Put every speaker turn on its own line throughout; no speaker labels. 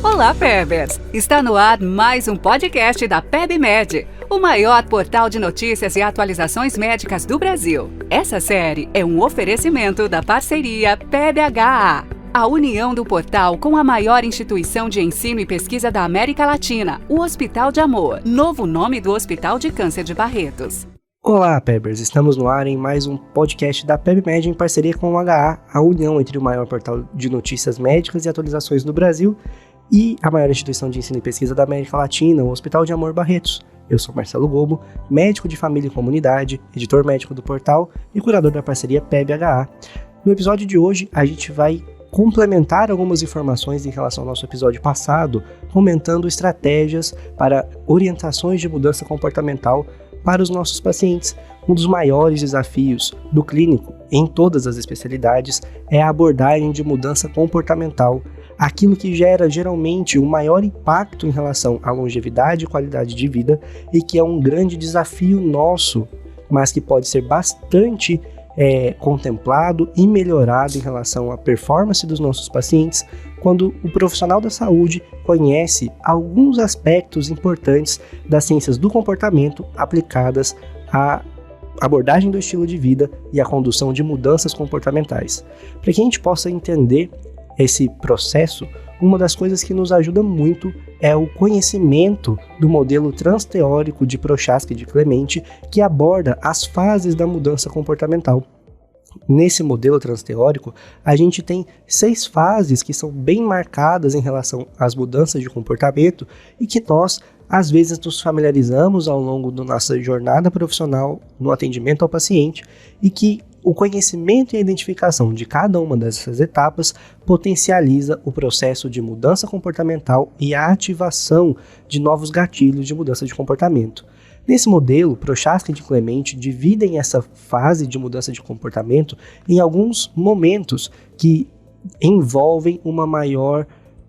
Olá, Pebers! Está no ar mais um podcast da PebMed, o maior portal de notícias e atualizações médicas do Brasil. Essa série é um oferecimento da parceria PebHA, a união do portal com a maior instituição de ensino e pesquisa da América Latina, o Hospital de Amor, novo nome do Hospital de Câncer de Barretos.
Olá, Pebers! Estamos no ar em mais um podcast da PebMed em parceria com o HA, a união entre o maior portal de notícias médicas e atualizações do Brasil e a maior instituição de ensino e pesquisa da América Latina, o Hospital de Amor Barretos. Eu sou Marcelo Gobo, médico de família e comunidade, editor médico do portal e curador da parceria PebHA. No episódio de hoje, a gente vai complementar algumas informações em relação ao nosso episódio passado, comentando estratégias para orientações de mudança comportamental para os nossos pacientes. Um dos maiores desafios do clínico, em todas as especialidades, é a abordagem de mudança comportamental, aquilo que gera geralmente o maior impacto em relação à longevidade e qualidade de vida e que é um grande desafio nosso, mas que pode ser bastante contemplado e melhorado em relação à performance dos nossos pacientes quando o profissional da saúde conhece alguns aspectos importantes das ciências do comportamento aplicadas à abordagem do estilo de vida e à condução de mudanças comportamentais. Para que a gente possa entender esse processo, uma das coisas que nos ajuda muito é o conhecimento do modelo transteórico de Prochaska e de Clemente, que aborda as fases da mudança comportamental. Nesse modelo transteórico, a gente tem 6 fases que são bem marcadas em relação às mudanças de comportamento e que nós, às vezes, nos familiarizamos ao longo da nossa jornada profissional no atendimento ao paciente e que o conhecimento e a identificação de cada uma dessas etapas potencializa o processo de mudança comportamental e a ativação de novos gatilhos de mudança de comportamento. Nesse modelo, Prochaska e de Clemente dividem essa fase de mudança de comportamento em alguns momentos que envolvem uma maior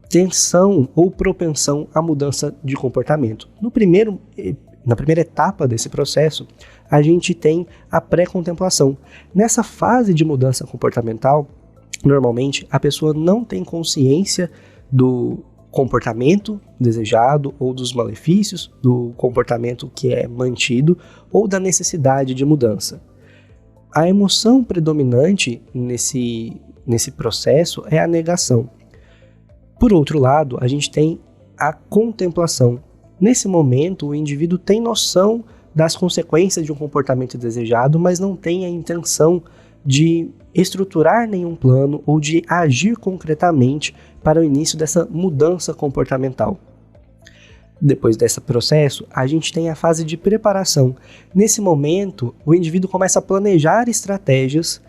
tensão ou propensão à mudança de comportamento. Na primeira etapa desse processo, a gente tem a pré-contemplação. Nessa fase de mudança comportamental, normalmente a pessoa não tem consciência do comportamento desejado ou dos malefícios do comportamento que é mantido ou da necessidade de mudança. A emoção predominante nesse processo é a negação. Por outro lado, a gente tem a contemplação. Nesse momento, o indivíduo tem noção das consequências de um comportamento desejado, mas não tem a intenção de estruturar nenhum plano ou de agir concretamente para o início dessa mudança comportamental. Depois desse processo, a gente tem a fase de preparação. Nesse momento, o indivíduo começa a planejar estratégias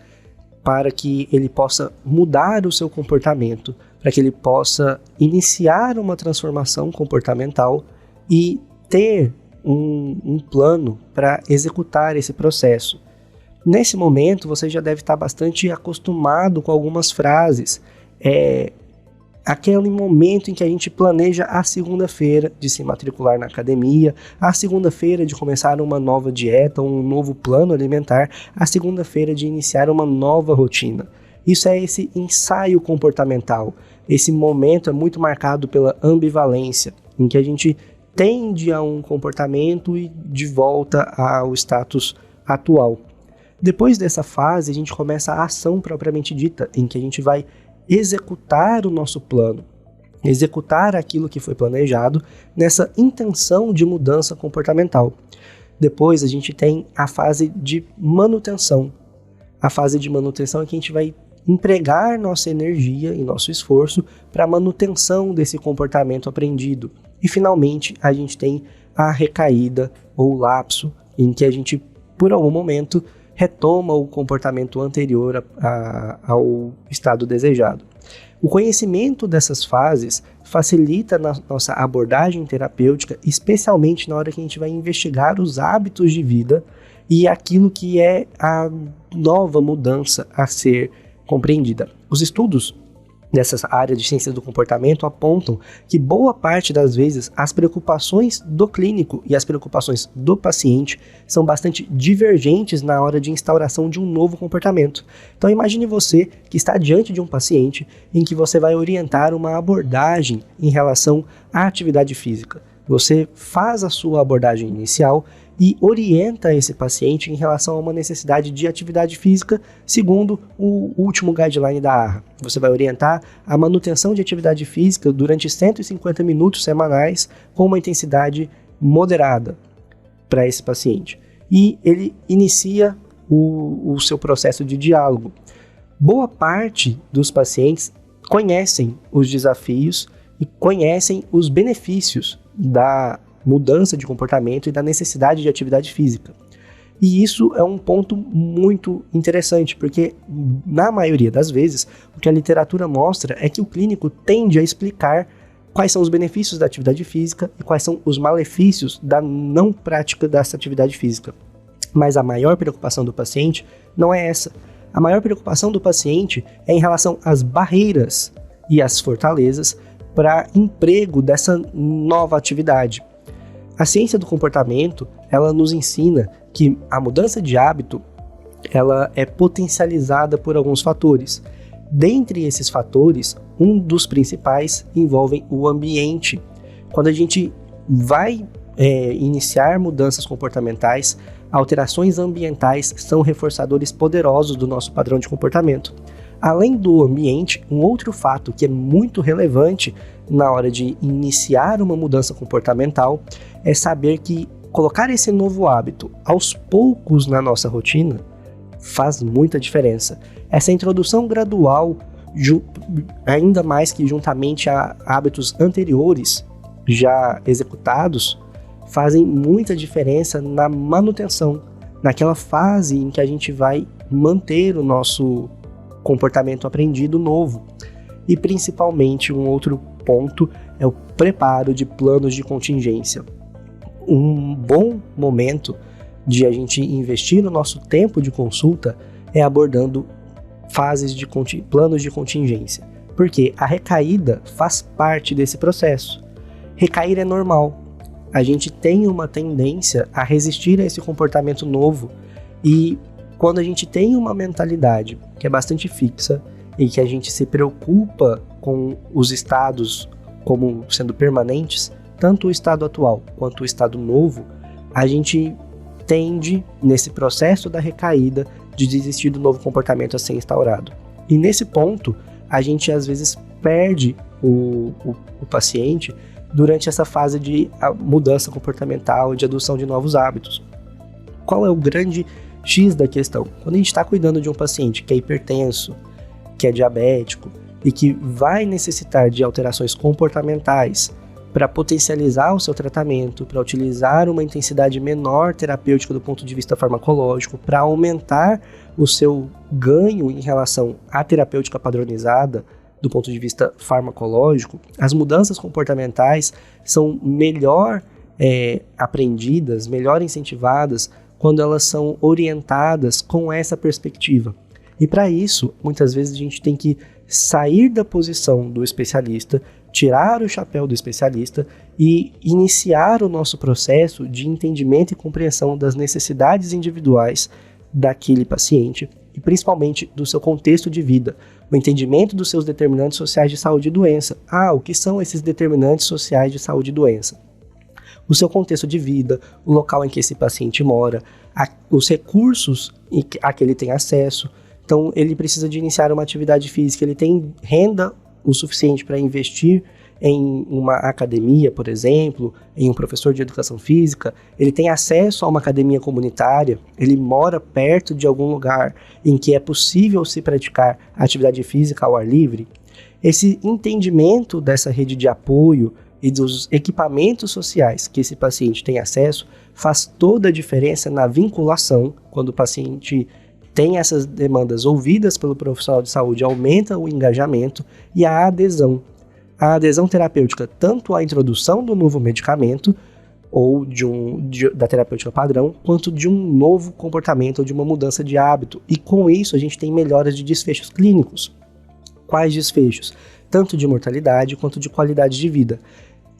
para que ele possa mudar o seu comportamento, para que ele possa iniciar uma transformação comportamental e ter um plano para executar esse processo. Nesse momento, você já deve estar bastante acostumado com algumas frases. Aquele momento em que a gente planeja a segunda-feira de se matricular na academia, a segunda-feira de começar uma nova dieta, um novo plano alimentar, a segunda-feira de iniciar uma nova rotina. Isso é esse ensaio comportamental. Esse momento é muito marcado pela ambivalência, em que a gente tende a um comportamento e de volta ao status atual. Depois dessa fase, a gente começa a ação propriamente dita, em que a gente vai executar o nosso plano, executar aquilo que foi planejado nessa intenção de mudança comportamental. Depois a gente tem a fase de manutenção. A fase de manutenção é que a gente vai empregar nossa energia e nosso esforço para a manutenção desse comportamento aprendido. E finalmente a gente tem a recaída ou lapso, em que a gente, por algum momento, retoma o comportamento anterior ao estado desejado. O conhecimento dessas fases facilita na nossa abordagem terapêutica, especialmente na hora que a gente vai investigar os hábitos de vida e aquilo que é a nova mudança a ser compreendida. Os estudos dessa área de ciência do comportamento apontam que boa parte das vezes as preocupações do clínico e as preocupações do paciente são bastante divergentes na hora de instauração de um novo comportamento. Então imagine você que está diante de um paciente em que você vai orientar uma abordagem em relação à atividade física. Você faz a sua abordagem inicial e orienta esse paciente em relação a uma necessidade de atividade física, segundo o último guideline da AHA. Você vai orientar a manutenção de atividade física durante 150 minutos semanais com uma intensidade moderada para esse paciente. E ele inicia o seu processo de diálogo. Boa parte dos pacientes conhecem os desafios e conhecem os benefícios da mudança de comportamento e da necessidade de atividade física. E isso é um ponto muito interessante, porque na maioria das vezes o que a literatura mostra é que o clínico tende a explicar quais são os benefícios da atividade física e quais são os malefícios da não prática dessa atividade física. Mas a maior preocupação do paciente não é essa. A maior preocupação do paciente é em relação às barreiras e às fortalezas para emprego dessa nova atividade. A ciência do comportamento, ela nos ensina que a mudança de hábito, ela é potencializada por alguns fatores. Dentre esses fatores, um dos principais envolve o ambiente. Quando a gente vai iniciar mudanças comportamentais, alterações ambientais são reforçadores poderosos do nosso padrão de comportamento. Além do ambiente, um outro fato que é muito relevante na hora de iniciar uma mudança comportamental é saber que colocar esse novo hábito aos poucos na nossa rotina faz muita diferença. Essa introdução gradual, ainda mais que juntamente a hábitos anteriores já executados, fazem muita diferença na manutenção, naquela fase em que a gente vai manter o nosso comportamento aprendido novo. E principalmente um outro ponto é o preparo de planos de contingência. Um bom momento de a gente investir no nosso tempo de consulta é abordando fases de planos de contingência, porque a recaída faz parte desse processo. Recair é normal. A gente tem uma tendência a resistir a esse comportamento novo e quando a gente tem uma mentalidade que é bastante fixa e que a gente se preocupa com os estados como sendo permanentes, tanto o estado atual quanto o estado novo, a gente tende, nesse processo da recaída, de desistir do novo comportamento a ser instaurado. E nesse ponto, a gente às vezes perde o paciente durante essa fase de mudança comportamental, de adoção de novos hábitos. Qual é o grande X da questão? Quando a gente está cuidando de um paciente que é hipertenso, que é diabético e que vai necessitar de alterações comportamentais para potencializar o seu tratamento, para utilizar uma intensidade menor terapêutica do ponto de vista farmacológico, para aumentar o seu ganho em relação à terapêutica padronizada do ponto de vista farmacológico, as mudanças comportamentais são melhor aprendidas, melhor incentivadas quando elas são orientadas com essa perspectiva. E para isso, muitas vezes a gente tem que sair da posição do especialista, tirar o chapéu do especialista e iniciar o nosso processo de entendimento e compreensão das necessidades individuais daquele paciente e principalmente do seu contexto de vida, o entendimento dos seus determinantes sociais de saúde e doença. O que são esses determinantes sociais de saúde e doença? O seu contexto de vida, o local em que esse paciente mora, os recursos a que ele tem acesso. Então, ele precisa de iniciar uma atividade física, ele tem renda o suficiente para investir em uma academia, por exemplo, em um professor de educação física, ele tem acesso a uma academia comunitária, ele mora perto de algum lugar em que é possível se praticar atividade física ao ar livre. Esse entendimento dessa rede de apoio e dos equipamentos sociais que esse paciente tem acesso faz toda a diferença na vinculação, quando o paciente tem essas demandas ouvidas pelo profissional de saúde, aumenta o engajamento e a adesão. A adesão terapêutica, tanto à introdução do novo medicamento ou da terapêutica padrão, quanto de um novo comportamento ou de uma mudança de hábito. E com isso a gente tem melhoras de desfechos clínicos. quais desfechos? Tanto de mortalidade quanto de qualidade de vida.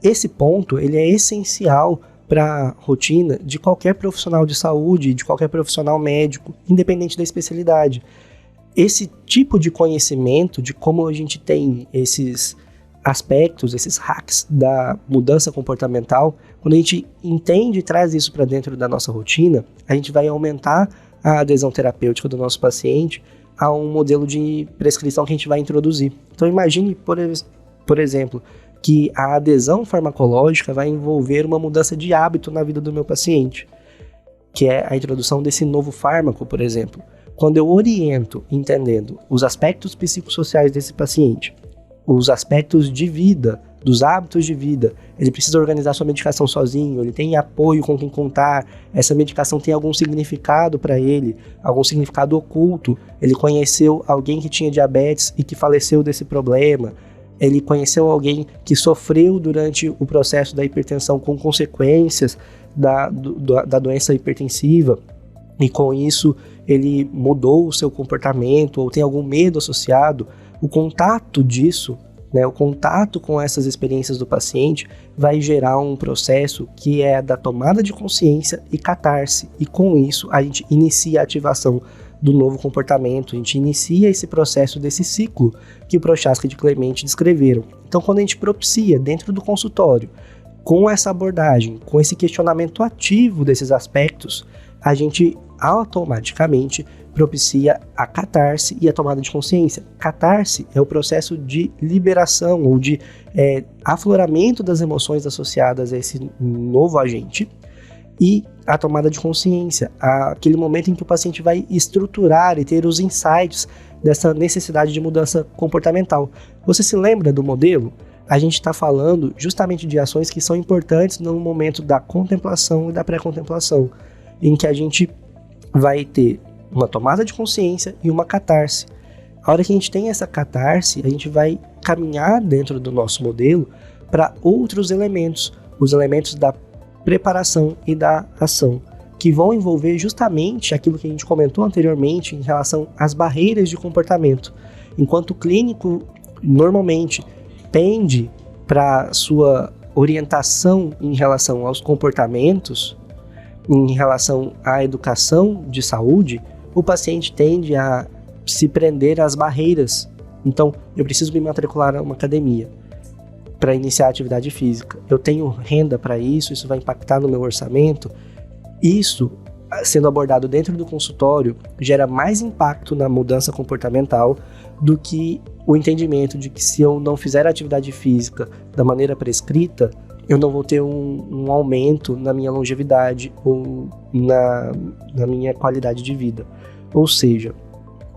Esse ponto ele é essencial para a rotina de qualquer profissional de saúde, de qualquer profissional médico, independente da especialidade. Esse tipo de conhecimento de como a gente tem esses aspectos, esses hacks da mudança comportamental, quando a gente entende e traz isso para dentro da nossa rotina, a gente vai aumentar a adesão terapêutica do nosso paciente a um modelo de prescrição que a gente vai introduzir. Então imagine, por exemplo, que a adesão farmacológica vai envolver uma mudança de hábito na vida do meu paciente, que é a introdução desse novo fármaco, por exemplo. Quando eu oriento, entendendo os aspectos psicossociais desse paciente, os aspectos de vida, dos hábitos de vida, ele precisa organizar sua medicação sozinho, ele tem apoio com quem contar, essa medicação tem algum significado para ele, algum significado oculto, ele conheceu alguém que tinha diabetes e que faleceu desse problema, ele conheceu alguém que sofreu durante o processo da hipertensão com consequências da doença hipertensiva, e com isso ele mudou o seu comportamento ou tem algum medo associado. O contato disso, o contato com essas experiências do paciente vai gerar um processo que é da tomada de consciência e catarse, e com isso a gente inicia a ativação do novo comportamento, a gente inicia esse processo desse ciclo que o Prochaska e de Clemente descreveram. Então, quando a gente propicia dentro do consultório, com essa abordagem, com esse questionamento ativo desses aspectos, a gente automaticamente propicia a catarse e a tomada de consciência. Catarse é o processo de liberação ou de afloramento das emoções associadas a esse novo agente, e a tomada de consciência, aquele momento em que o paciente vai estruturar e ter os insights dessa necessidade de mudança comportamental. Você se lembra do modelo? A gente está falando justamente de ações que são importantes no momento da contemplação e da pré-contemplação, em que a gente vai ter uma tomada de consciência e uma catarse. A hora que a gente tem essa catarse, a gente vai caminhar dentro do nosso modelo para outros elementos, os elementos da preparação e da ação, que vão envolver justamente aquilo que a gente comentou anteriormente em relação às barreiras de comportamento. Enquanto o clínico normalmente pende para sua orientação em relação aos comportamentos, em relação à educação de saúde, o paciente tende a se prender às barreiras. Então, eu preciso me matricular a uma academia para iniciar a atividade física. Eu tenho renda para isso, isso vai impactar no meu orçamento. Isso, sendo abordado dentro do consultório, gera mais impacto na mudança comportamental do que o entendimento de que se eu não fizer a atividade física da maneira prescrita, eu não vou ter um aumento na minha longevidade ou na minha qualidade de vida. Ou seja,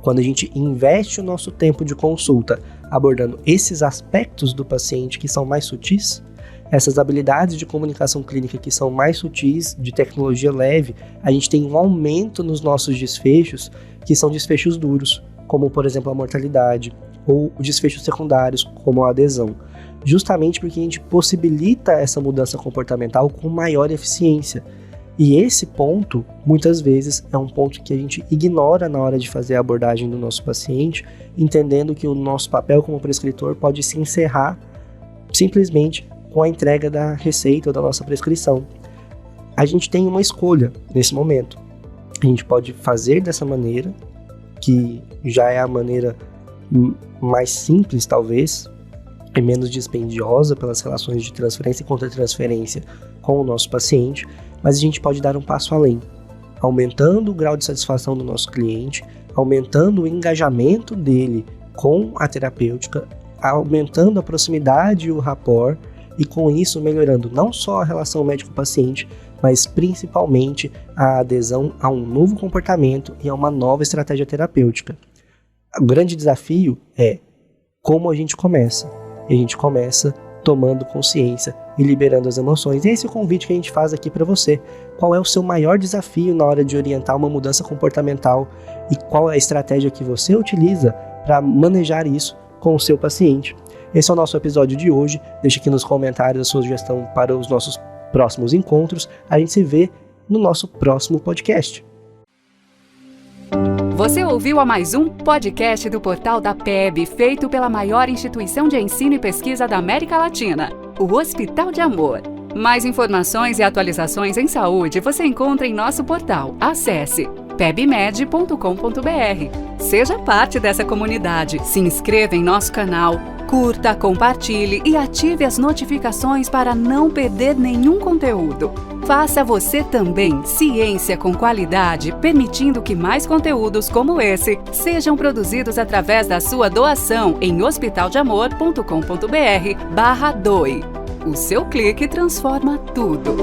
quando a gente investe o nosso tempo de consulta abordando esses aspectos do paciente que são mais sutis, essas habilidades de comunicação clínica que são mais sutis, de tecnologia leve, a gente tem um aumento nos nossos desfechos, que são desfechos duros, como por exemplo a mortalidade, ou desfechos secundários, como a adesão. Justamente porque a gente possibilita essa mudança comportamental com maior eficiência. E esse ponto, muitas vezes, é um ponto que a gente ignora na hora de fazer a abordagem do nosso paciente, entendendo que o nosso papel como prescritor pode se encerrar simplesmente com a entrega da receita ou da nossa prescrição. A gente tem uma escolha nesse momento. A gente pode fazer dessa maneira, que já é a maneira mais simples, talvez, e menos dispendiosa pelas relações de transferência e contra-transferência com o nosso paciente, mas a gente pode dar um passo além, aumentando o grau de satisfação do nosso cliente, aumentando o engajamento dele com a terapêutica, aumentando a proximidade e o rapport, e com isso melhorando não só a relação médico-paciente, mas principalmente a adesão a um novo comportamento e a uma nova estratégia terapêutica. O grande desafio é como a gente começa. E a gente começa tomando consciência e liberando as emoções. E esse é o convite que a gente faz aqui para você. Qual é o seu maior desafio na hora de orientar uma mudança comportamental e qual é a estratégia que você utiliza para manejar isso com o seu paciente? Esse é o nosso episódio de hoje. Deixe aqui nos comentários a sua sugestão para os nossos próximos encontros. A gente se vê no nosso próximo podcast.
Você ouviu a mais um podcast do portal da PEB, feito pela maior instituição de ensino e pesquisa da América Latina, o Hospital de Amor. Mais informações e atualizações em saúde você encontra em nosso portal. Acesse pebmed.com.br. Seja parte dessa comunidade, se inscreva em nosso canal, curta, compartilhe e ative as notificações para não perder nenhum conteúdo. Faça você também ciência com qualidade, permitindo que mais conteúdos como esse sejam produzidos através da sua doação em hospitaldeamor.com.br/doe. O seu clique transforma tudo.